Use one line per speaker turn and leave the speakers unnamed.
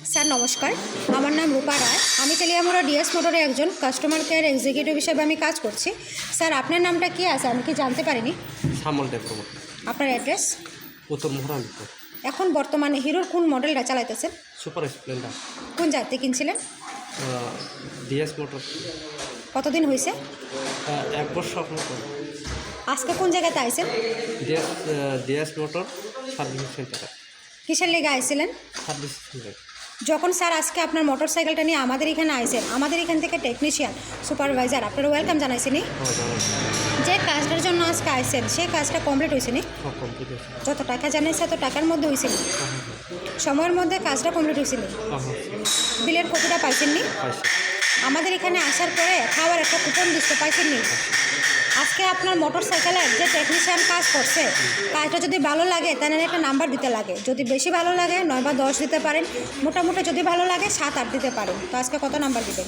Sir নমস্কার, আমার নাম রূপা রায়। আমি তেলিয়ামুড়া ডিএস মোটরে একজন কাস্টমার কেয়ার এক্সিকিউটিভ হিসেবে আমি কাজ করছি। স্যার আপনার নামটা কি আছে আমি কি জানতে পারিনি?
শ্যামল দেববর্মা,
আপনার অ্যাড্রেস?
উত্তর মহারানীপুর।
এখন বর্তমানে হিরোর কোন মডেলটা চালাইতেছেন?
সুপার স্প্লেন্ডার,
কোন জায়গাতে কিনছিলেন?
DS motor.
কতদিন হয়েছে?
1 বছর মতো।
আজকে কোন জায়গাতে আইছেন?
ডিএস মোটর সার্ভিস সেন্টারে।
কিসের লেগে আইছিলেন?
Service center.
যখন স্যার আজকে আপনার মোটর সাইকেলটা নিয়ে আমাদের এখানে আইছেন, আমাদের এখান থেকে টেকনিশিয়ান সুপারভাইজার আপনারা ওয়েলকাম জানাইছেনি। যে কাজটার জন্য আজকে আইছেন সেই কাজটা কমপ্লিট হয়েছে নি?
কমপ্লিট হয়েছে।
যত টাকা জানাইছে তত টাকার মধ্যে হয়েছে নি? সময়ের মধ্যে কাজটা কমপ্লিট হয়েছে নি? বিলের কপিটা পাইছেন নি? আমাদের এখানে আসার পরে খাওয়ার একটা কুপন দিতে পাইছেন নি? আজকে আপনার মোটর সাইকেলের যে টেকনিশিয়ান কাজ করছে, কাজটা যদি ভালো লাগে তাহলে একটা নাম্বার দিতে লাগে। যদি বেশি ভালো লাগে 9 বা 10 দিতে পারেন, মোটামুটি যদি ভালো লাগে 7-8 দিতে পারেন। তো আজকে কত নাম্বার দিবেন?